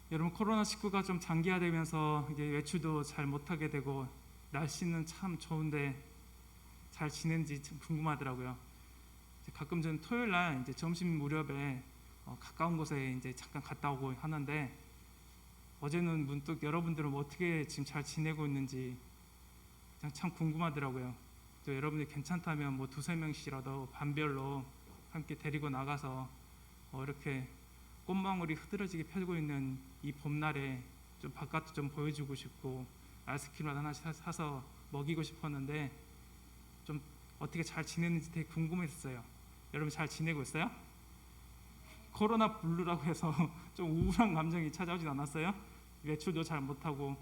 여러분, 코로나19가 좀 장기화되면서 이제 외출도 잘 못하게 되고 날씨는 참 좋은데 잘 지낸지 좀 궁금하더라고요. 가끔 저는 토요일 날 이제 점심 무렵에 가까운 곳에 이제 잠깐 갔다 오고 하는데, 어제는 문득 여러분들은 뭐 어떻게 지금 잘 지내고 있는지 그냥 참 궁금하더라고요. 또 여러분들이 괜찮다면 뭐 두세 명씩이라도 반별로 함께 데리고 나가서 이렇게 꽃망울이 흐드러지게 펴고 있는 이 봄날에 좀 바깥도 좀 보여주고 싶고 아이스크림을 하나씩 사서 먹이고 싶었는데, 좀 어떻게 잘 지내는지 되게 궁금했어요. 여러분 잘 지내고 있어요? 코로나 블루라고 해서 좀 우울한 감정이 찾아오진 않았어요? 외출도 잘 못하고.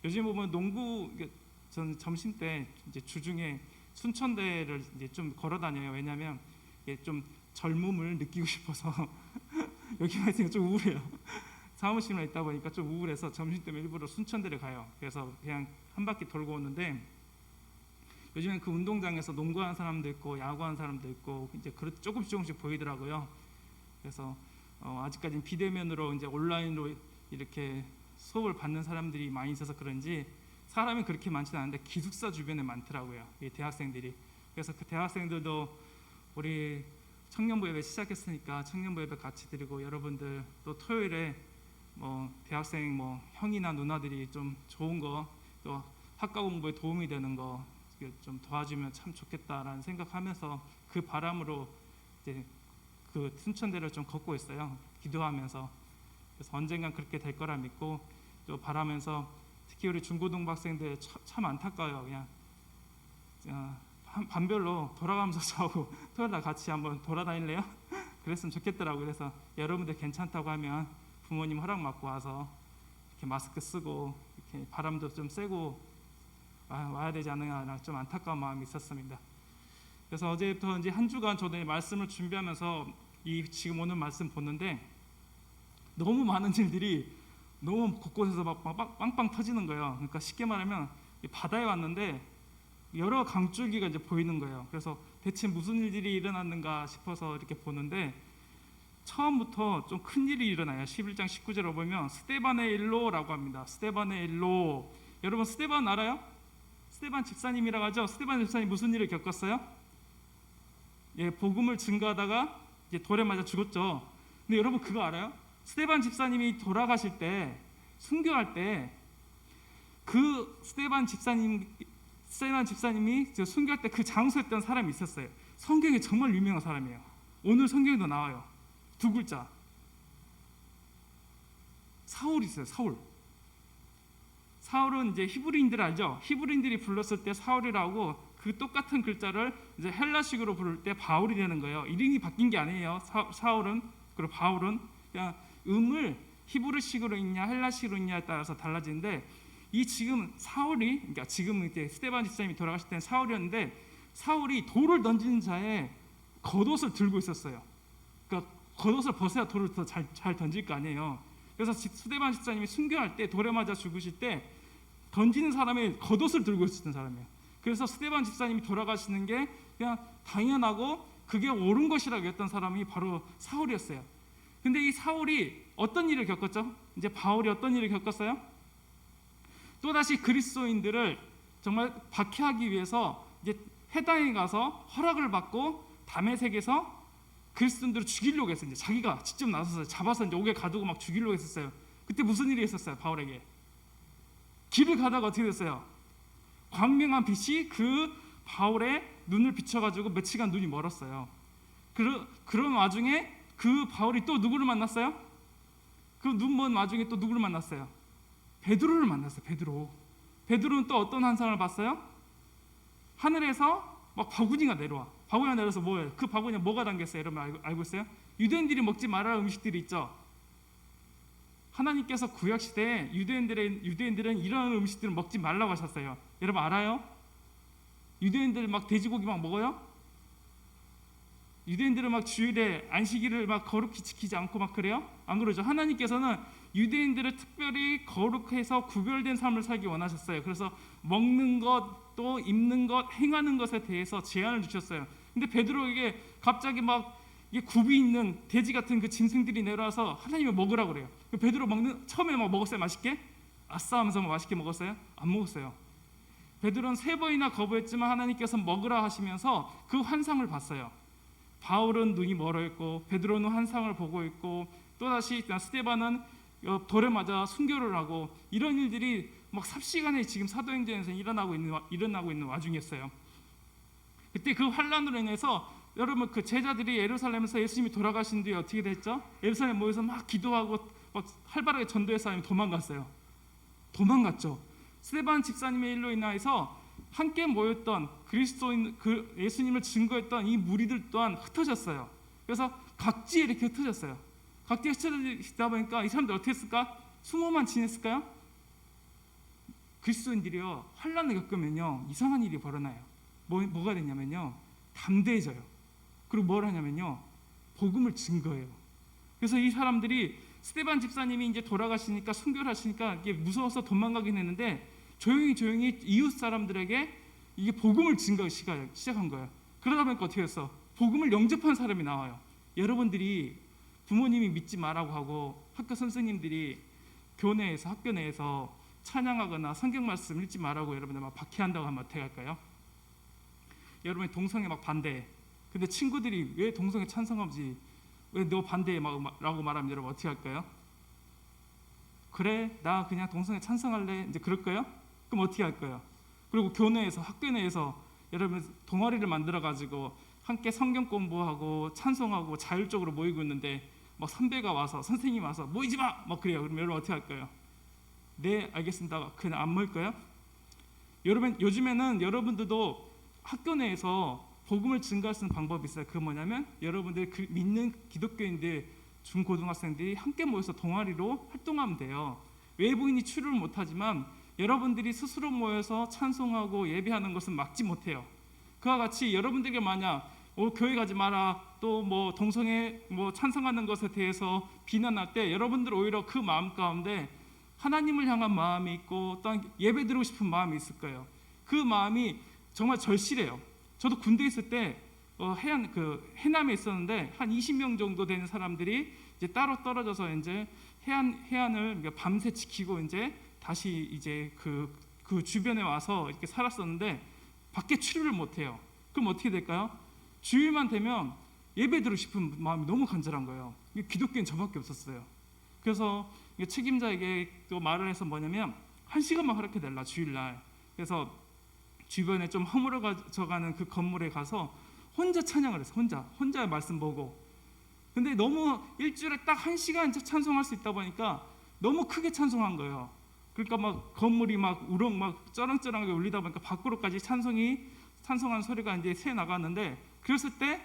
요즘 보면 농구, 전 점심 때 이제 주중에 순천대를 이제 좀 걸어 다녀요. 왜냐하면 좀 젊음을 느끼고 싶어서 여기만 있으니까 좀 우울해요. 사무실에 있다 보니까 좀 우울해서 점심 때문에 일부러 순천대를 가요. 그래서 그냥 한 바퀴 돌고 오는데, 요즘엔 그 운동장에서 농구하는 사람도 있고 야구하는 사람도 있고 이제 조금씩 보이더라고요. 그래서 아직까지는 비대면으로 이제 온라인으로 이렇게 수업을 받는 사람들이 많이 있어서 그런지 사람이 그렇게 많지는 않은데 기숙사 주변에 많더라고요, 이 대학생들이. 그래서 그 대학생들도 우리 청년부 예배 시작했으니까 청년부 예배 같이 드리고, 여러분들 또 토요일에 뭐 대학생 뭐 형이나 누나들이 좀 좋은 거, 또 학과 공부에 도움이 되는 거 좀 도와주면 참 좋겠다라는 생각하면서 그 바람으로 이제 그 순천대를 좀 걷고 있어요. 기도하면서. 그래서 언젠간 그렇게 될 거라 믿고 또 바라면서, 특히 우리 중고등부 학생들 참 안타까워요. 그냥 반별로 돌아가면서 저하고 토요일 날 같이 한번 돌아다닐래요? 그랬으면 좋겠더라고요. 그래서 여러분들 괜찮다고 하면 부모님 허락 받고 와서 이렇게 마스크 쓰고 이렇게 바람도 좀 쐬고 와야 되지 않느냐, 좀 안타까운 마음이 있었습니다. 그래서 어제부터 이제 한 주간 저도 말씀을 준비하면서 이 지금 오늘 말씀 보는데, 너무 많은 일들이 너무 곳곳에서 막 빵빵 터지는 거예요. 그러니까 쉽게 말하면 바다에 왔는데 여러 강줄기가 이제 보이는 거예요. 그래서 대체 무슨 일들이 일어났는가 싶어서 이렇게 보는데, 처음부터 좀 큰 일이 일어나요. 11장 19절을 보면 스데반의 일로라고 합니다. 스데반의 일로. 여러분 스데반 알아요? 스데반 집사님이라고 하죠. 스데반 집사님 무슨 일을 겪었어요? 복음을 증거하다가 이제 돌에 맞아 죽었죠. 근데 여러분 그거 알아요? 스데반 집사님이 돌아가실 때, 순교할 때, 그 스데반 집사님이 순교할 때 그 장소였던 사람이 있었어요. 성경에 정말 유명한 사람이에요. 오늘 성경에도 나와요. 두 글자. 사울이 있어요. 사울은 이제 히브리인들 알죠? 히브리인들이 불렀을 때 사울이라고 그 똑같은 글자를 이제 헬라식으로 부를 때 바울이 되는 거예요. 이름이 바뀐 게 아니에요. 사울은, 그리고 바울은 그냥 음을 히브리식으로 읽냐 헬라식으로 읽냐에 따라서 달라지는데, 이 지금 사울이, 그러니까 지금 이제 스데반 집사님이 돌아가실 때는 사울이었는데, 사울이 돌을 던지는 자에 겉옷을 들고 있었어요. 그러니까 겉옷을 벗어야 돌을 더 잘 던질 거 아니에요. 그래서 스데반 집사님이 순교할 때, 돌에 맞아 죽으실 때 던지는 사람이 겉옷을 들고 있었던 사람이에요. 그래서 스데반 집사님이 돌아가시는 게 그냥 당연하고 그게 옳은 것이라고 했던 사람이 바로 사울이었어요. 근데 이 사울이 어떤 일을 겪었죠? 이제 바울이 어떤 일을 겪었어요? 또다시 그리스도인들을 정말 박해하기 위해서 이제 해당에 가서 허락을 받고 다메섹에서 그리스도인들을 죽이려고 했어요. 이제 자기가 직접 나서서 잡아서 이제 옥에 가두고 막 죽이려고 했었어요. 그때 무슨 일이 있었어요? 바울에게 길을 가다가 어떻게 됐어요? 광명한 빛이 그 바울의 눈을 비춰가지고 며칠간 눈이 멀었어요. 그런 와중에 그 바울이 또 누구를 만났어요? 그 눈 먼 와중에 또 누구를 만났어요? 베드로를 만났어요. 베드로는 또 어떤 환상을 봤어요? 하늘에서 막 바구니가 내려와. 바구니가 내려서 뭐예요? 그 바구니에 뭐가 담겼어요? 여러분 알고 있어요? 유대인들이 먹지 말아야 할 음식들이 있죠. 하나님께서 구약시대에 유대인들은 이런 음식들을 먹지 말라고 하셨어요. 여러분 알아요? 유대인들 막 돼지고기 막 먹어요? 유대인들은 막 주일에 안식일을 막 거룩히 지키지 않고 막 그래요? 안 그러죠? 하나님께서는 유대인들을 특별히 거룩해서 구별된 삶을 살기 원하셨어요. 그래서 먹는 것, 또 입는 것, 행하는 것에 대해서 제한을 주셨어요. 근데 베드로에게 갑자기 막 이게 굽이 있는 돼지 같은 그 짐승들이 내려와서 하나님을 먹으라고 그래요. 베드로 처음에 막 먹었어요. 맛있게? 아싸 하면서 맛있게 먹었어요? 안 먹었어요. 베드로는 3번이나 거부했지만 하나님께서 먹으라 하시면서 그 환상을 봤어요. 바울은 눈이 멀어 있고 베드로는 환상을 보고 있고 또다시 스데반은 돌에 맞아 순교를 하고 이런 일들이 막 삽시간에 지금 사도행전에서 일어나고 있는 와중이었어요. 그때 그 환란으로 인해서 여러분 그 제자들이 예루살렘에서 예수님이 돌아가신 뒤에 어떻게 됐죠? 예루살렘 모여서 막 기도하고 막 활발하게 전도해서 도망갔죠. 스데반 집사님의 일로 인하여서 함께 모였던 그리스도인 그 예수님을 증거했던 이 무리들 또한 흩어졌어요. 그래서 각지에 이렇게 흩어졌어요. 각지에 흩어지다 보니까 이 사람들 어떻게 했을까? 숨어만 지냈을까요? 그리스도인들이요 환란을 겪으면요 이상한 일이 벌어나요. 뭐가 되냐면요 담대해져요. 그리고 뭘 하냐면요 복음을 증거해요. 그래서 이 사람들이 스데반 집사님이 이제 돌아가시니까 순교를 하시니까 이게 무서워서 도망가긴 했는데 조용히 이웃 사람들에게 이게 복음을 증거하기 시작한 거예요. 그러다 보니까 어떻게 했어? 복음을 영접한 사람이 나와요. 여러분들이 부모님이 믿지 말라고 하고 학교 선생님들이 교내에서 학교 내에서 찬양하거나 성경 말씀 읽지 말라고 여러분들 막 박해한다고 하면 어떻게 할까요? 여러분이 동성애 막 반대해. 근데 친구들이 왜 동성애 찬성하지? 왜 너 반대해? 라고 말하면 여러분 어떻게 할까요? 그래 나 그냥 동성애 찬성할래 이제 그럴 거예요? 그럼 어떻게 할 거예요? 그리고 교내에서 학교 내에서 여러분 동아리를 만들어 가지고 함께 성경 공부하고 찬송하고 자율적으로 모이고 있는데 막 선배가 와서 선생님이 와서 모이지 마! 막 그래요. 그럼 여러분 어떻게 할 거예요? 네 알겠습니다. 그냥 안 모일 거예요? 여러분 요즘에는 여러분들도 학교 내에서 복음을 증거할 수 있는 방법이 있어요. 그 뭐냐면 여러분들 믿는 기독교인들 중고등학생들이 함께 모여서 동아리로 활동하면 돼요. 외부인이 출입을 못하지만 여러분들이 스스로 모여서 찬송하고 예배하는 것은 막지 못해요. 그와 같이 여러분들에게 만약 교회 가지 마라 또 뭐 동성애 뭐 찬성하는 것에 대해서 비난할 때 여러분들 오히려 그 마음 가운데 하나님을 향한 마음이 있고 또한 예배 드리고 싶은 마음이 있을 거예요. 그 마음이 정말 절실해요. 저도 군대 있을 때 해남에 있었는데 한 20명 정도 되는 사람들이 이제 따로 떨어져서 이제 해안을 밤새 지키고 이제 다시 이제 그 주변에 와서 이렇게 살았었는데 밖에 출입을 못 해요. 그럼 어떻게 될까요? 주일만 되면 예배 드리고 싶은 마음이 너무 간절한 거예요. 기독교인 저밖에 없었어요. 그래서 책임자에게 또 말을 해서 뭐냐면 1시간만 허락해 달라 주일날. 그래서 주변에 좀 허물어져가는 그 건물에 가서 혼자 찬양을 했어요. 혼자 말씀 보고. 근데 너무 일주일에 딱 1시간 찬송할 수 있다 보니까 너무 크게 찬송한 거예요. 그러니까 막 건물이 막 우렁 막 쩌렁쩌렁하게 울리다 보니까 밖으로까지 찬송하는 소리가 이제 새 나갔는데 그랬을 때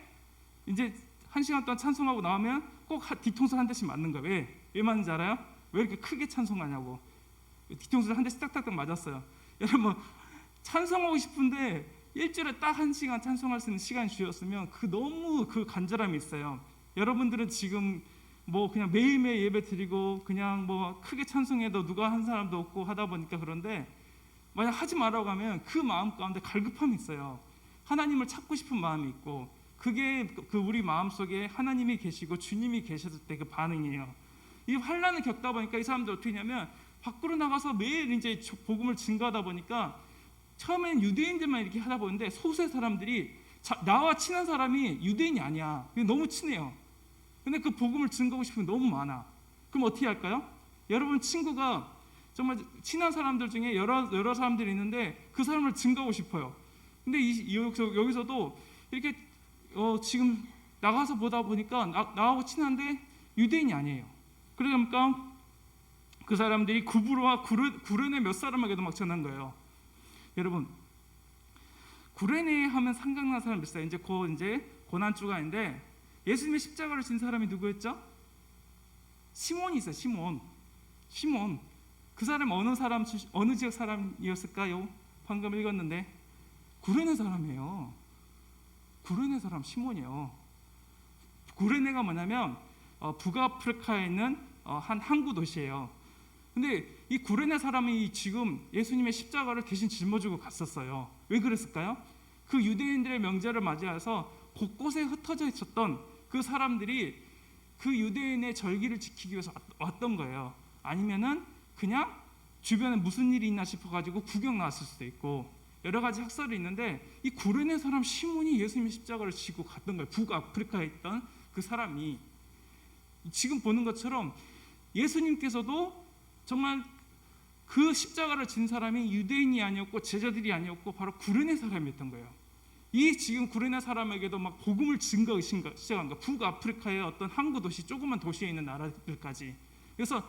이제 1시간 동안 찬송하고 나오면 꼭 뒤통수 한 대씩 맞는 거예요. 왜 맞는지 알아요? 왜 이렇게 크게 찬송하냐고. 뒤통수를 한 대씩 딱딱딱 맞았어요. 여러분 찬송하고 싶은데 일주일에 딱 1시간 찬송할 수 있는 시간이 주셨으면 너무 그 간절함이 있어요. 여러분들은 지금 뭐 그냥 매일매일 예배 드리고 그냥 뭐 크게 찬송해도 누가 한 사람도 없고 하다 보니까 그런데 만약 하지 말라고 하면 그 마음 가운데 갈급함이 있어요. 하나님을 찾고 싶은 마음이 있고 그게 그 우리 마음속에 하나님이 계시고 주님이 계셨을 때 그 반응이에요. 이 환난을 겪다 보니까 이 사람들 어떻게 하냐면 밖으로 나가서 매일 이제 복음을 증거하다 보니까 처음엔 유대인들만 이렇게 하다 보는데 소수의 사람들이 나와 친한 사람이 유대인이 아니야. 너무 친해요. 근데 그 복음을 증거하고 싶은 게 너무 많아. 그럼 어떻게 할까요? 여러분 친구가 정말 친한 사람들 중에 여러 사람들이 있는데 그 사람을 증거하고 싶어요. 근데 여기서도 이렇게 지금 나가서 보다 보니까 나하고 친한데 유대인이 아니에요. 그러니까 그 사람들이 구브로와 구레네 몇 사람에게도 막 전한 거예요. 여러분 구레네 하면 생각나는 사람 있어요. 이제 고난주간인데 예수님의 십자가를 진 사람이 누구였죠? 시몬이 있어요. 시몬. 그 사람 어느 지역 사람이었을까요? 방금 읽었는데 구레네 사람이에요. 구레네 사람 시몬이에요. 구레네가 뭐냐면 북아프리카에 있는 한 항구 도시예요. 근데 이 구레네 사람이 지금 예수님의 십자가를 대신 짊어지고 갔었어요. 왜 그랬을까요? 그 유대인들의 명절을 맞이해서 곳곳에 흩어져 있었던 그 사람들이 그 유대인의 절기를 지키기 위해서 왔던 거예요. 아니면은 그냥 주변에 무슨 일이 있나 싶어가지고 구경 나왔을 수도 있고, 여러 가지 학설이 있는데 이 구레네 사람 시몬이 예수님의 십자가를 지고 갔던 거예요. 북아프리카에 있던 그 사람이. 지금 보는 것처럼 예수님께서도 정말 그 십자가를 진 사람이 유대인이 아니었고 제자들이 아니었고 바로 구레네 사람이었던 거예요. 이 지금 구레네 사람에게도 막 복음을 증거하기 시작한 거예요. 북아프리카의 어떤 항구 도시, 조그만 도시에 있는 나라들까지. 그래서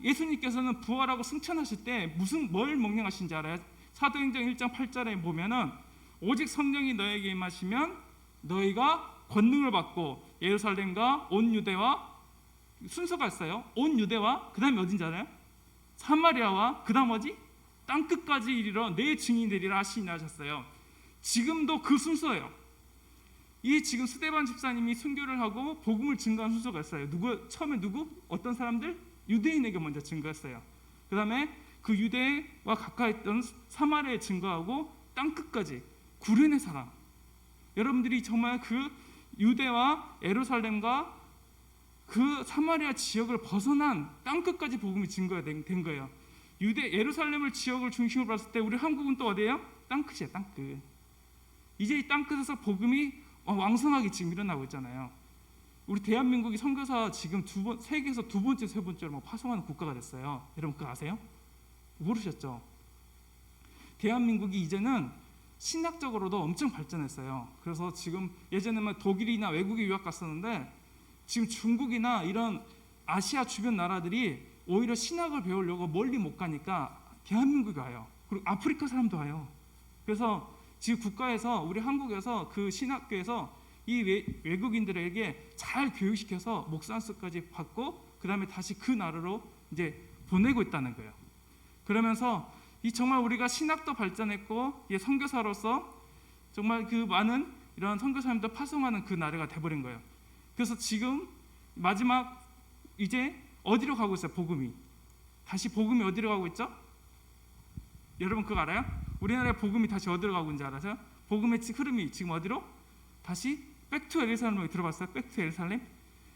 예수님께서는 부활하고 승천하실 때 뭘 명령하신지 알아요? 사도행전 1장 8절에 보면은 오직 성령이 너에게 임하시면 너희가 권능을 받고 예루살렘과 온 유대와 순서가 있어요. 온 유대와 그 다음에 어딘지 알아요? 사마리아와 그 다음 어디? 땅끝까지 이르러 내 증인이 되리라 하시니 하셨어요. 지금도 그 순서예요. 이 지금 스데반 집사님이 순교를 하고 복음을 증거한 순서가 있어요. 처음에 어떤 사람들? 유대인에게 먼저 증거했어요. 그 다음에 그 유대와 가까이 있던 사마리아에 증거하고 땅끝까지 구레네 사람. 여러분들이 정말 그 유대와 예루살렘과 그 사마리아 지역을 벗어난 땅끝까지 복음이 증거가 된 거예요. 예루살렘을 지역을 중심으로 봤을 때 우리 한국은 또 어디예요? 땅끝이에요. 땅끝. 이제 이 땅끝에서 복음이 왕성하게 지금 일어나고 있잖아요. 우리 대한민국이 선교사 지금 세계에서 두 번째, 세 번째로 파송하는 국가가 됐어요. 여러분 그거 아세요? 모르셨죠? 대한민국이 이제는 신학적으로도 엄청 발전했어요. 그래서 지금 예전에는 독일이나 외국에 유학 갔었는데 지금 중국이나 이런 아시아 주변 나라들이 오히려 신학을 배우려고 멀리 못 가니까 대한민국에 와요. 그리고 아프리카 사람도 와요. 그래서 지금 국가에서 우리 한국에서 그 신학교에서 이 외국인들에게 잘 교육시켜서 목사안수까지 받고 그 다음에 다시 그 나라로 이제 보내고 있다는 거예요. 그러면서 이 정말 우리가 신학도 발전했고 선교사로서 정말 그 많은 이런 선교사님들 파송하는 그 나라가 돼버린 거예요. 그래서 지금 마지막 이제 어디로 가고 있어요? 복음이 어디로 가고 있죠? 여러분 그거 알아요? 우리나라의 복음이 다시 어디로 가고 있는지 알아요? 복음의 흐름이 지금 어디로? 다시 백투 예루살렘으로 들어봤어요? 백투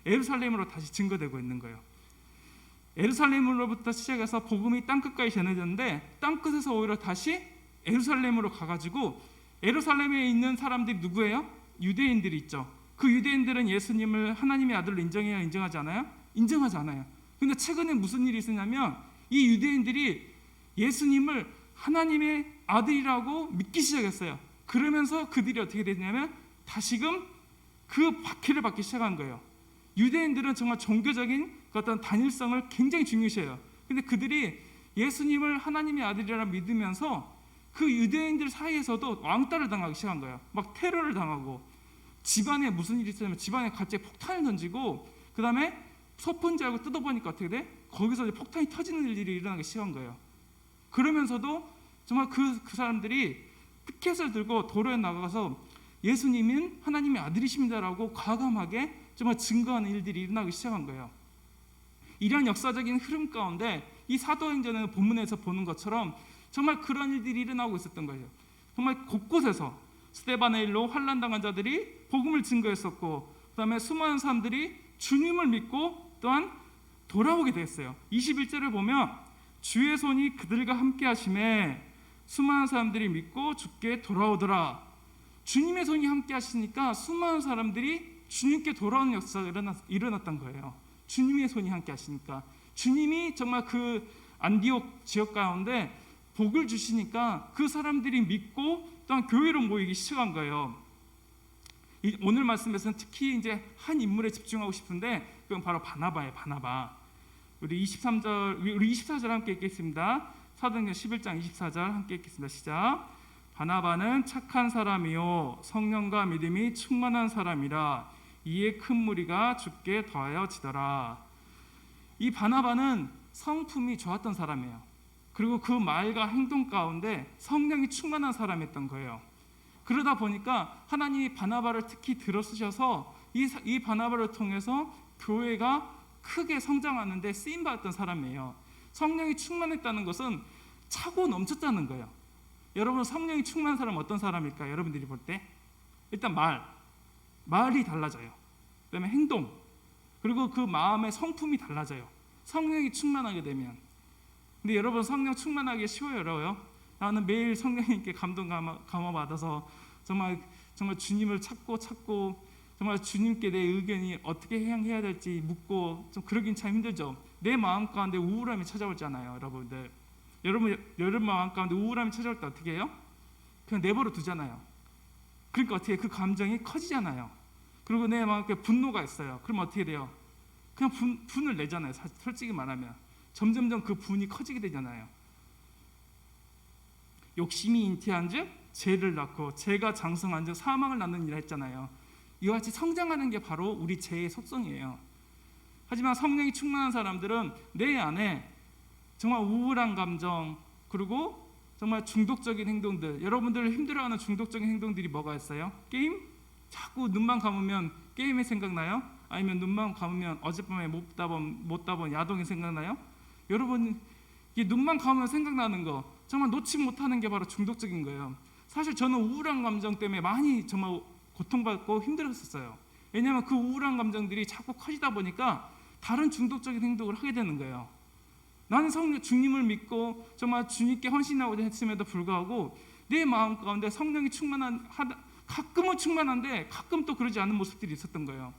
예루살렘으로 다시 증거되고 있는 거예요. 예루살렘으로부터 시작해서 복음이 땅끝까지 전해졌는데 땅끝에서 오히려 다시 예루살렘으로 가가지고 예루살렘에 있는 사람들이 누구예요? 유대인들이 있죠. 그 유대인들은 예수님을 하나님의 아들로 인정해야 인정하지 않아요? 인정하지 않아요. 근데 최근에 무슨 일이 있었냐면 이 유대인들이 예수님을 하나님의 아들이라고 믿기 시작했어요. 그러면서 그들이 어떻게 되냐면 다시금 그 박해를 받기 시작한 거예요. 유대인들은 정말 종교적인 어떤 단일성을 굉장히 중요시해요. 근데 그들이 예수님을 하나님의 아들이라 믿으면서 그 유대인들 사이에서도 왕따를 당하기 시작한 거예요. 막 테러를 당하고 집안에 무슨 일이 있었냐면 집안에 갑자기 폭탄을 던지고 그 다음에 소포인지 알고 뜯어보니까 어떻게 돼? 거기서 이제 폭탄이 터지는 일이 일어나기 시작한 거예요. 그러면서도 정말 그 사람들이 피켓을 들고 도로에 나가서 예수님은 하나님의 아들이십니다라고 과감하게 정말 증거하는 일들이 일어나기 시작한 거예요. 이러한 역사적인 흐름 가운데 이 사도행전의 본문에서 보는 것처럼 정말 그런 일들이 일어나고 있었던 거예요. 정말 곳곳에서 스데반의 일로 환난당한 자들이 복음을 증거했었고 그 다음에 수많은 사람들이 주님을 믿고 또한 돌아오게 됐어요. 21절을 보면 주의 손이 그들과 함께 하심에 수많은 사람들이 믿고 주께 돌아오더라. 주님의 손이 함께 하시니까 수많은 사람들이 주님께 돌아오는 역사가 일어났던 거예요. 주님의 손이 함께 하시니까 주님이 정말 그 안디옥 지역 가운데 복을 주시니까 그 사람들이 믿고 또한 교회로 모이기 시작한 거예요. 오늘 말씀에서는 특히 이제 한 인물에 집중하고 싶은데 그건 바로 바나바예요. 바나바. 우리 24절 함께 읽겠습니다. 사도행전 11장 24절 함께 읽겠습니다. 시작. 바나바는 착한 사람이요 성령과 믿음이 충만한 사람이라 이에 큰 무리가 주께 더하여 지더라. 이 바나바는 성품이 좋았던 사람이에요. 그리고 그 말과 행동 가운데 성령이 충만한 사람이었던 거예요. 그러다 보니까 하나님이 바나바를 특히 들어쓰셔서 이 바나바를 통해서 교회가 크게 성장하는데 쓰임받았던 사람이에요. 성령이 충만했다는 것은 차고 넘쳤다는 거예요. 여러분 성령이 충만한 사람은 어떤 사람일까요? 여러분들이 볼 때 일단 말이 달라져요. 그다음에 행동, 그리고 그 마음의 성품이 달라져요. 성령이 충만하게 되면. 근데 여러분, 성령 충만하기 쉬워요, 어려워요? 나는 매일 성령님께 감동 감화 받아서 정말 주님을 찾고 정말 주님께 내 의견이 어떻게 해야 될지 묻고 좀 그러긴 참 힘들죠. 내 마음 가운데 우울함이 찾아오잖아요, 여러분들. 여러분 마음 가운데 우울함이 찾아올 때 어떻게 해요? 그냥 내버려 두잖아요. 그러니까 어떻게 그 감정이 커지잖아요. 그리고 내 마음에 분노가 있어요. 그럼 어떻게 돼요? 그냥 분을 내잖아요. 솔직히 말하면 점점점 그 분이 커지게 되잖아요. 욕심이 잉태한즉 죄를 낳고 죄가 장성한즉 사망을 낳느니라 했잖아요. 이와 같이 성장하는 게 바로 우리 죄의 속성이에요. 하지만 성령이 충만한 사람들은 내 안에 정말 우울한 감정, 그리고 정말 중독적인 행동들, 여러분들 힘들어하는 중독적인 행동들이 뭐가 있어요? 게임? 자꾸 눈만 감으면 게임이 생각나요? 아니면 눈만 감으면 어젯밤에 못 따본 야동이 생각나요? 여러분, 이게 눈만 감으면 생각나는 거 정말 놓지 못하는 게 바로 중독적인 거예요. 사실 저는 우울한 감정 때문에 많이 정말 고통받고 힘들었었어요. 왜냐하면 그 우울한 감정들이 자꾸 커지다 보니까 다른 중독적인 행동을 하게 되는 거예요. 나는 주님을 믿고 정말 주님께 헌신하고자 했음에도 불구하고 내 마음 가운데 성령이 가끔은 충만한데 가끔 또 그러지 않은 모습들이 있었던 거예요.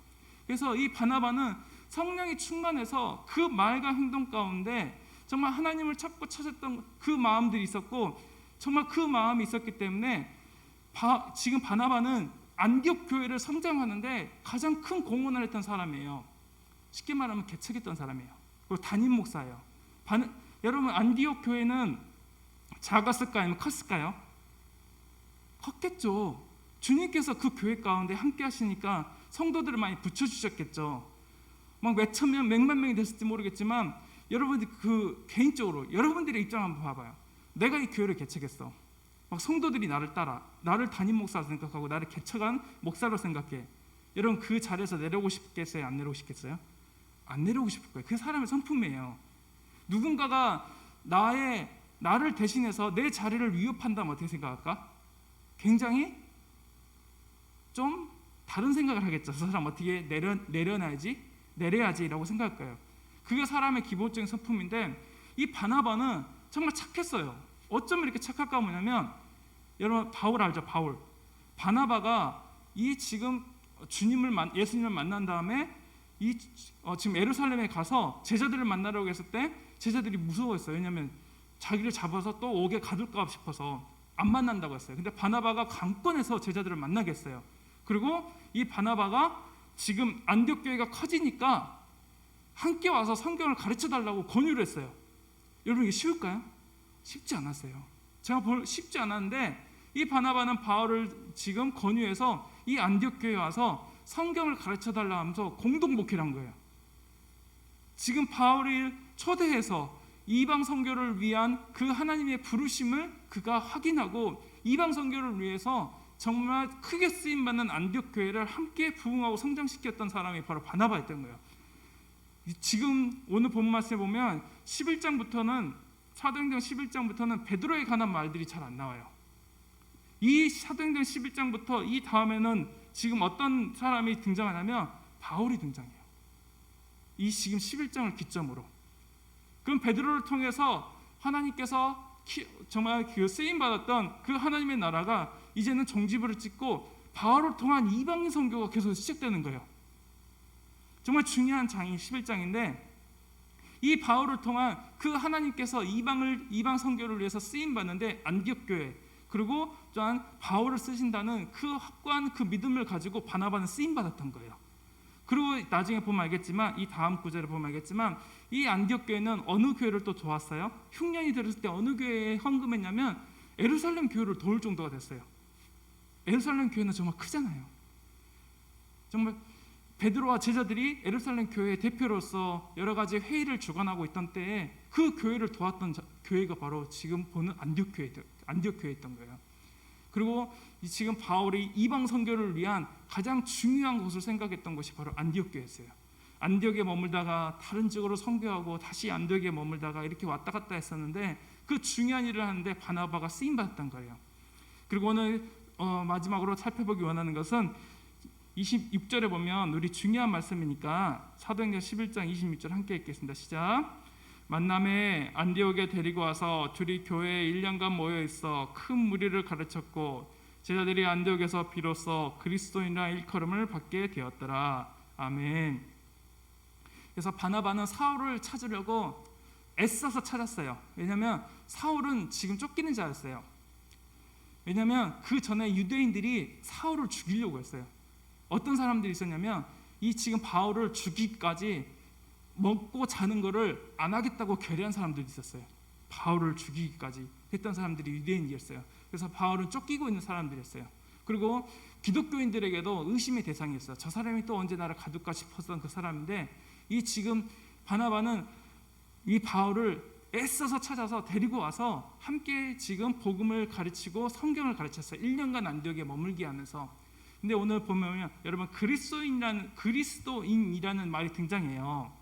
그래서 이 바나바는 성령이 충만해서 그 말과 행동 가운데 정말 하나님을 찾았던 그 마음들이 있었고, 정말 그 마음이 있었기 때문에 지금 바나바는 안디옥 교회를 성장하는데 가장 큰 공헌을 했던 사람이에요. 쉽게 말하면 개척했던 사람이에요. 그리고 담임 목사예요. 여러분, 안디옥 교회는 작았을까요? 아니면 컸을까요? 컸겠죠. 주님께서 그 교회 가운데 함께 하시니까 성도들을 많이 붙여주셨겠죠. 막 몇천 명, 몇만 명이 됐을지 모르겠지만 여러분들 개인적으로 여러분들의 입장 한번 봐봐요. 내가 이 교회를 개척했어. 막 성도들이 나를 따라, 나를 담임 목사로 생각하고 나를 개척한 목사로 생각해. 여러분, 그 자리에서 내려오고 싶겠어요? 안 내려오고 싶겠어요? 안 내려오고 싶을 거예요. 그 사람의 성품이에요. 누군가가 나를 대신해서 내 자리를 위협한다면 어떻게 생각할까? 굉장히 좀 다른 생각을 하겠죠. 저 사람 어떻게 내려야지라고 생각할 거예요. 그게 사람의 기본적인 성품인데, 이 바나바는 정말 착했어요. 어쩌면 이렇게 착할까 뭐냐면, 여러분 바울 알죠? 바울. 바나바가 이 지금 예수님을 만난 다음에 지금 예루살렘에 가서 제자들을 만나려고 했을 때 제자들이 무서워했어요. 왜냐하면 자기를 잡아서 또 옥에 가둘까 싶어서 안 만난다고 했어요. 근데 바나바가 강권해서 제자들을 만나게 했어요. 그리고 이 바나바가 지금 안디옥 교회가 커지니까 함께 와서 성경을 가르쳐달라고 권유를 했어요. 여러분, 이게 쉬울까요? 쉽지 않았어요. 제가 쉽지 않았는데 이 바나바는 바울을 지금 권유해서 이 안디옥 교회에 와서 성경을 가르쳐달라 하면서 공동 목회를 한 거예요. 지금 바울을 초대해서 이방 선교를 위한 그 하나님의 부르심을 그가 확인하고 이방 선교를 위해서 정말 크게 쓰임받는 안디옥 교회를 함께 부흥하고 성장시켰던 사람이 바로 바나바였던 거예요. 지금 오늘 본문 말씀에 보면 11장부터는 사도행전 11장부터는 베드로에 관한 말들이 잘 안 나와요. 이 사도행전 11장부터 이 다음에는 지금 어떤 사람이 등장하냐면 바울이 등장해요. 이 지금 11장을 기점으로. 그럼 베드로를 통해서 하나님께서 정말 그 쓰임 받았던 그 하나님의 나라가 이제는 종지부를 찍고 바울을 통한 이방인 선교가 계속 시작되는 거예요. 정말 중요한 장이 11장인데, 이 바울을 통한 그 하나님께서 이방 선교를 위해서 쓰임 받는데 안디옥 교회, 그리고 또한 바울을 쓰신다는 그 확고한 그 믿음을 가지고 바나바는 쓰임 받았던 거예요. 그리고 나중에 보면 알겠지만, 이 다음 구절을 보면 알겠지만, 이 안디옥 교회는 어느 교회를 또 도왔어요? 흉년이 들었을 때 어느 교회에 헌금했냐면 예루살렘 교회를 도울 정도가 됐어요. 예루살렘 교회는 정말 크잖아요. 정말 베드로와 제자들이 예루살렘 교회의 대표로서 여러 가지 회의를 주관하고 있던 때에 그 교회를 도왔던 교회가 바로 지금 보는 안디옥 교회였던 거예요. 그리고 지금 바울이 이방 선교를 위한 가장 중요한 곳을 생각했던 것이 바로 안디옥 교회였어요. 안디옥에 머물다가 다른 지역으로 선교하고 다시 안디옥에 머물다가 이렇게 왔다 갔다 했었는데, 그 중요한 일을 하는데 바나바가 쓰임 받았던 거예요. 그리고 오늘 마지막으로 살펴보기 원하는 것은 26절에 보면 우리 중요한 말씀이니까 사도행전 11장 26절 함께 읽겠습니다. 시작. 만남에 안디옥에 데리고 와서 둘이 교회에 1년간 모여 있어 큰 무리를 가르쳤고 제자들이 안디옥에서 비로소 그리스도인이라 일컬음을 받게 되었더라. 아멘. 그래서 바나바는 사울을 찾으려고 애써서 찾았어요. 왜냐하면 사울은 지금 쫓기는 자였어요. 왜냐하면 그 전에 유대인들이 사울을 죽이려고 했어요. 어떤 사람들이 있었냐면 이 지금 바울을 죽이기까지 먹고 자는 거를 안 하겠다고 결의한 사람들이 있었어요. 바울을 죽이기까지 했던 사람들이 유대인이었어요. 그래서 바울은 쫓기고 있는 사람들이었어요. 그리고 기독교인들에게도 의심의 대상이었어요. 저 사람이 또 언제 나를 가둘까 싶었던 그 사람인데 이 지금 바나바는 이 바울을 애써서 찾아서 데리고 와서 함께 지금 복음을 가르치고 성경을 가르쳤어요. 1년간 안디옥에 머물게 하면서. 근데 오늘 보면 여러분 그리스도인이라는 말이 등장해요.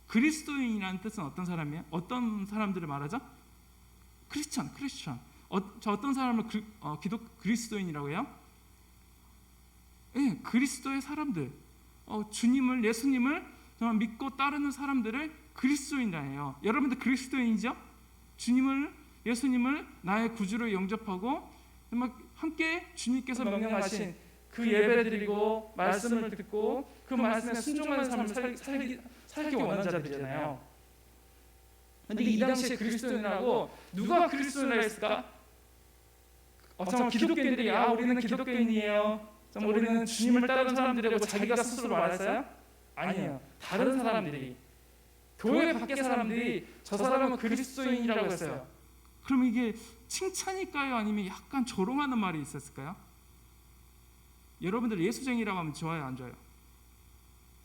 그리스도인이라는 뜻은 어떤 사람이에요? 어떤 사람들을 말하죠? 크리스천. 저 어떤 사람을 그리스도인이라고 해요? 네, 그리스도의 사람들, 주님을, 예수님을 정말 믿고 따르는 사람들을 그리스도인이라 해요. 여러분들 그리스도인이죠? 주님을, 예수님을 나의 구주로 영접하고 함께 주님께서 명령하신 그 예배드리고 말씀을 듣고 그 말씀에 순종하는 삶을 살기 원하는 자들이잖아요. 근데 이 당시에 그리스도인이라고 누가 그리스도인이라 했을까? 정말 기독교인들이 우리는 기독교인이에요. 정말 우리는 주님을 따르는 사람들이라고 자기가 스스로 말했어요? 아니에요. 다른 사람들이, 교회 밖의 사람들이 저 사람은 그리스도인이라고 했어요. 그럼 이게 칭찬일까요? 아니면 약간 조롱하는 말이 있었을까요? 여러분들 예수쟁이라고 하면 좋아요, 안 좋아요?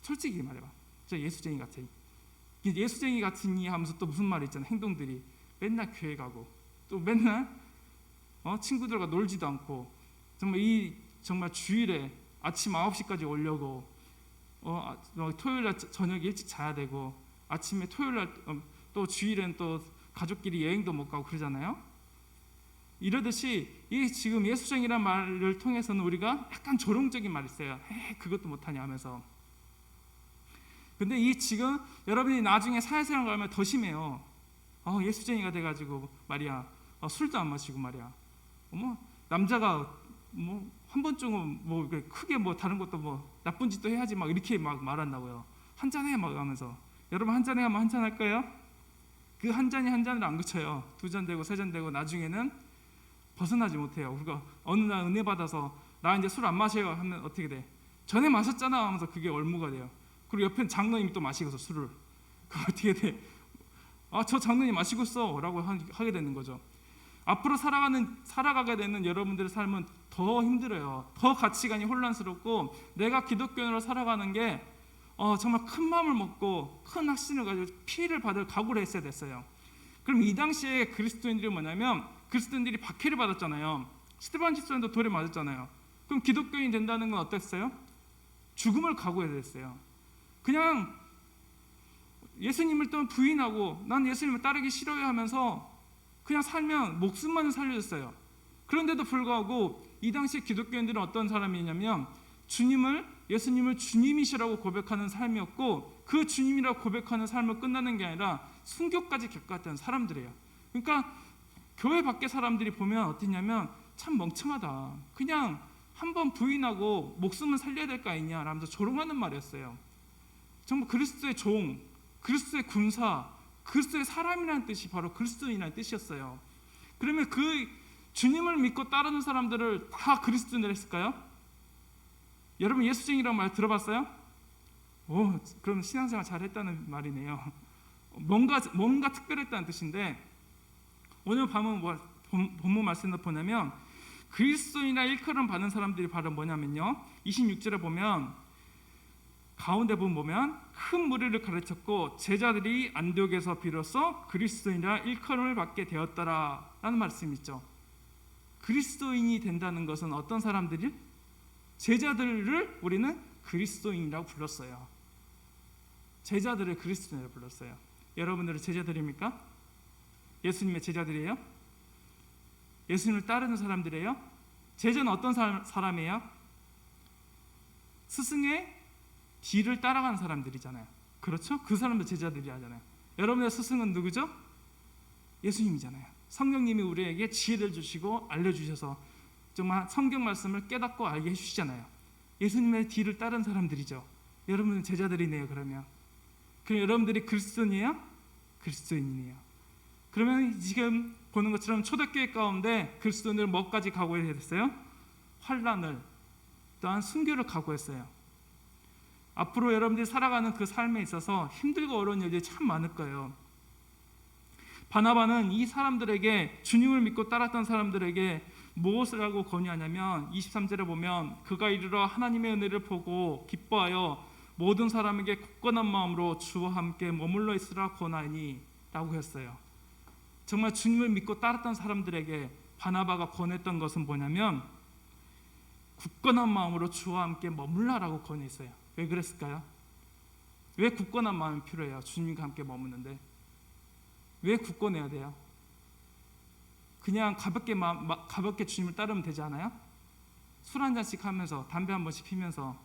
솔직히 말해봐. 저 예수쟁이 같아. 예수쟁이 같으니 하면서 또 무슨 말이 있잖아요. 행동들이 맨날 교회 가고 또 맨날 친구들과 놀지도 않고 정말 주일에 아침 9시까지 오려고 토요일날 저녁에 일찍 자야 되고 아침에 토요일날 또 주일엔 또 가족끼리 여행도 못 가고 그러잖아요. 이러듯이 이 지금 예수쟁이란 말을 통해서는 우리가 약간 조롱적인 말이 있어요. 그것도 못하냐 하면서. 근데 이 지금 여러분이 나중에 사회생활 가면 더 심해요. 예수쟁이가 돼가지고 말이야 술도 안 마시고 말이야 남자가 한 번쯤은 크게 다른 것도 나쁜 짓도 해야지 이렇게 말한다고요. 한잔해 하면서. 여러분 한잔해 하면 한잔 할 거예요? 그 한 잔이 한 잔을 안 그쳐요. 2잔 되고 3잔 되고 나중에는 벗어나지 못해요. 그러니까 어느 날 은혜 받아서 나 이제 술 안 마셔요 하면 어떻게 돼? 전에 마셨잖아 하면서 그게 얼무가 돼요. 그리고 옆에 장로님이 또 마시고서 술을. 그럼 어떻게 돼? 저 장로님 마시고 있어 라고 하게 되는 거죠. 앞으로 살아가게 되는 여러분들의 삶은 더 힘들어요. 더 가치관이 혼란스럽고 내가 기독교인으로 살아가는 게 정말 큰 마음을 먹고 큰 확신을 가지고 피해를 받을 각오를 했어야 됐어요. 그럼 이 당시에 그리스도인들이 뭐냐면 그리스도인들이 박해를 받았잖아요. 스데반 집사님도 돌에 맞았잖아요. 그럼 기독교인 된다는 건 어땠어요? 죽음을 각오해야 됐어요. 그냥 예수님을 또 부인하고 난 예수님을 따르기 싫어요 하면서 그냥 살면 목숨만 살려줬어요. 그런데도 불구하고 이 당시 기독교인들은 어떤 사람이냐면 예수님을 주님이시라고 고백하는 삶이었고 그 주님이라고 고백하는 삶을 끝나는 게 아니라 순교까지 겪었던 사람들이에요. 그러니까 교회 밖의 사람들이 보면 어떠냐면 참 멍청하다. 그냥 한번 부인하고 목숨을 살려야 될 거 아니냐 라면서 조롱하는 말이었어요. 정말 그리스도의 종, 그리스도의 군사, 그리스도의 사람이라는 뜻이 바로 그리스도인이라는 뜻이었어요. 그러면 그 주님을 믿고 따르는 사람들을 다 그리스도인을 했을까요? 여러분 예수쟁이라는 말 들어봤어요? 그럼 신앙생활 잘했다는 말이네요. 뭔가 특별했다는 뜻인데 오늘 본문 말씀을 보냐면 그리스도인이라 일컬음 받는 사람들이 바로 뭐냐면요. 26절에 보면 가운데 보면 큰 무리를 가르쳤고 제자들이 안디옥에서 비로소 그리스도인이라 일컬음을 받게 되었더라 라는 말씀이 있죠. 그리스도인이 된다는 것은 어떤 사람들이? 제자들을 우리는 그리스도인이라고 불렀어요. 제자들을 그리스도인이라고 불렀어요. 여러분들은 제자들입니까? 예수님의 제자들이에요? 예수님을 따르는 사람들이에요? 제자는 어떤 사람이에요? 스승의 뒤를 따라가는 사람들이잖아요. 그렇죠? 그 사람도 제자들이 하잖아요. 여러분의 스승은 누구죠? 예수님이잖아요. 성령님이 우리에게 지혜를 주시고 알려주셔서 정말 성경 말씀을 깨닫고 알게 해주시잖아요. 예수님의 뒤를 따른 사람들이죠. 여러분은 제자들이네요. 그럼 여러분들이 그리스도인이에요? 그리스도인이에요. 그러면 지금 보는 것처럼 초대교회 가운데 그리스도인들 뭐까지 각오해야 됐어요? 환난을, 또한 순교를 각오했어요. 앞으로 여러분들이 살아가는 그 삶에 있어서 힘들고 어려운 일들이 참 많을 거예요. 바나바는 이 사람들에게, 주님을 믿고 따랐던 사람들에게 무엇을 하고 권유하냐면 23절에 보면 그가 이르러 하나님의 은혜를 보고 기뻐하여 모든 사람에게 굳건한 마음으로 주와 함께 머물러 있으라 권하니 라고 했어요. 정말 주님을 믿고 따랐던 사람들에게 바나바가 권했던 것은 뭐냐면 굳건한 마음으로 주와 함께 머물라라고 권했어요. 왜 그랬을까요? 왜 굳건한 마음이 필요해요? 주님과 함께 머무는데 왜 굳건해야 돼요? 그냥 가볍게 주님을 따르면 되지 않아요? 술 한 잔씩 하면서, 담배 한 번씩 피면서,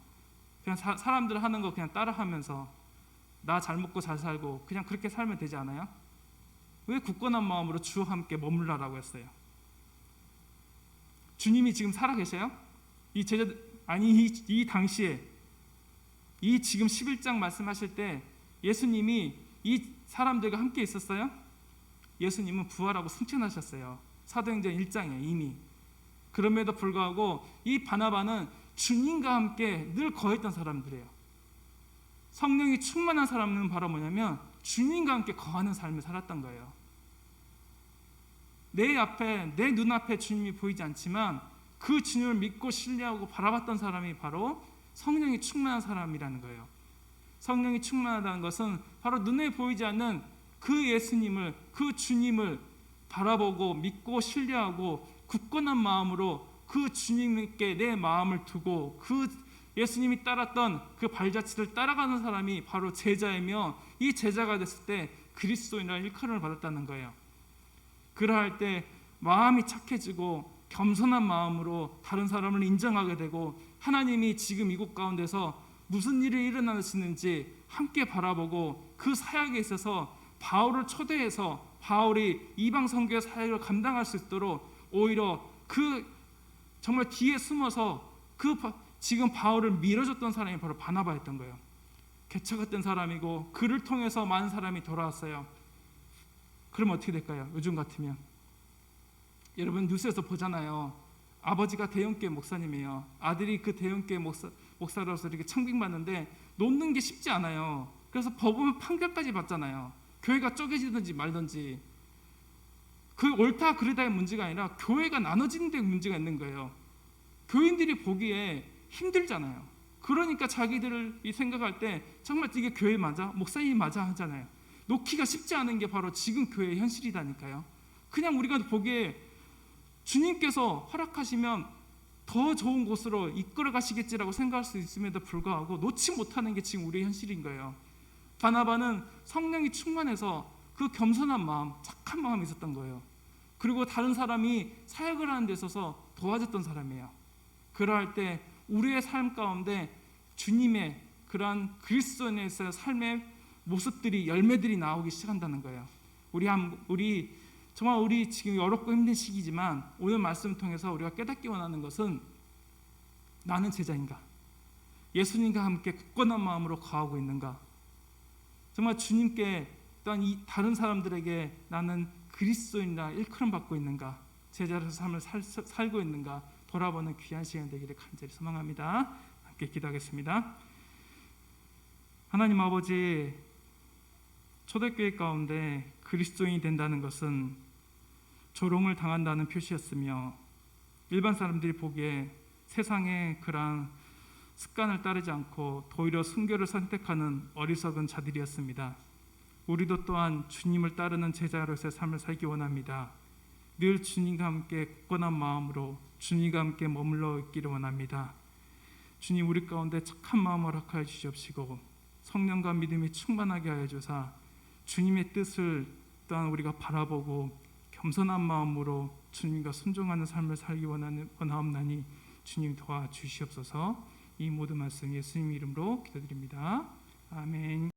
그냥 사람들 하는 거 그냥 따라하면서 나 잘 먹고 잘 살고 그냥 그렇게 살면 되지 않아요? 왜 굳건한 마음으로 주와 함께 머물라라고 했어요? 주님이 지금 살아계셔요? 이 당시에 이 지금 11장 말씀하실 때 예수님이 이 사람들과 함께 있었어요? 예수님은 부활하고 승천하셨어요. 사도행전 1장에 이미. 그럼에도 불구하고 이 바나바는 주님과 함께 늘 거했던 사람들이에요. 성령이 충만한 사람은 바로 뭐냐면 주님과 함께 거하는 삶을 살았던 거예요. 내 눈앞에 주님이 보이지 않지만 그 주님을 믿고 신뢰하고 바라봤던 사람이 바로 성령이 충만한 사람이라는 거예요. 성령이 충만하다는 것은 바로 눈에 보이지 않는 그 예수님을, 그 주님을 바라보고 믿고 신뢰하고 굳건한 마음으로 그 주님께 내 마음을 두고 그 예수님이 따랐던 그 발자취를 따라가는 사람이 바로 제자이며 이 제자가 됐을 때 그리스도인이라는 일컬음을 받았다는 거예요. 그러할 때 마음이 착해지고 겸손한 마음으로 다른 사람을 인정하게 되고 하나님이 지금 이곳 가운데서 무슨 일이 일어나시는지 함께 바라보고 그 사역에 있어서 바울을 초대해서 바울이 이방 선교의 사역을 감당할 수 있도록 오히려 그 정말 뒤에 숨어서 지금 바울을 밀어줬던 사람이 바로 바나바였던 거예요. 개척했던 사람이고 그를 통해서 많은 사람이 돌아왔어요. 그럼 어떻게 될까요? 요즘 같으면 여러분 뉴스에서 보잖아요. 아버지가 대형교회 목사님이에요. 아들이 그 대형교회 목사로서 이렇게 청빙받는데 놓는 게 쉽지 않아요. 그래서 법원 판결까지 받잖아요. 교회가 쪼개지든지 말든지. 그 옳다 그르다의 문제가 아니라 교회가 나눠지는 데 문제가 있는 거예요. 교인들이 보기에 힘들잖아요. 그러니까 자기들이 생각할 때 정말 이게 교회 맞아? 목사님이 맞아? 하잖아요. 놓기가 쉽지 않은 게 바로 지금 교회의 현실이라니까요. 그냥 우리가 보기에 주님께서 허락하시면 더 좋은 곳으로 이끌어 가시겠지라고 생각할 수 있음에도 불구하고 놓지 못하는 게 지금 우리의 현실인 거예요. 바나바는 성령이 충만해서 그 겸손한 마음, 착한 마음이 있었던 거예요. 그리고 다른 사람이 사역을 하는 데 있어서 도와줬던 사람이에요. 그러할 때 우리의 삶 가운데 주님의 그러한 그리스도인의 삶의 모습들이, 열매들이 나오기 시작한다는 거예요. 우리 지금 어렵고 힘든 시기지만 오늘 말씀을 통해서 우리가 깨닫기 원하는 것은 나는 제자인가? 예수님과 함께 굳건한 마음으로 거하고 있는가? 정말 주님께 또한 이 다른 사람들에게 나는 그리스도인이라 일컬음 받고 있는가? 제자로서 삶을 살고 있는가? 돌아보는 귀한 시간 되기를 간절히 소망합니다. 함께 기도하겠습니다. 하나님 아버지, 초대교회 가운데 그리스도인이 된다는 것은 조롱을 당한다는 표시였으며 일반 사람들이 보기에 세상의 그러한 습관을 따르지 않고 오히려 순교를 선택하는 어리석은 자들이었습니다. 우리도 또한 주님을 따르는 제자로서의 삶을 살기 원합니다. 늘 주님과 함께 굳건한 마음으로 주님과 함께 머물러 있기를 원합니다. 주님, 우리 가운데 착한 마음을 허락하여 주시옵시고 성령과 믿음이 충만하게 하여 주사 주님의 뜻을 또한 우리가 바라보고 겸손한 마음으로 주님과 순종하는 삶을 살기 원하옵나니 주님 도와주시옵소서. 이 모든 말씀 예수님 이름으로 기도드립니다. 아멘.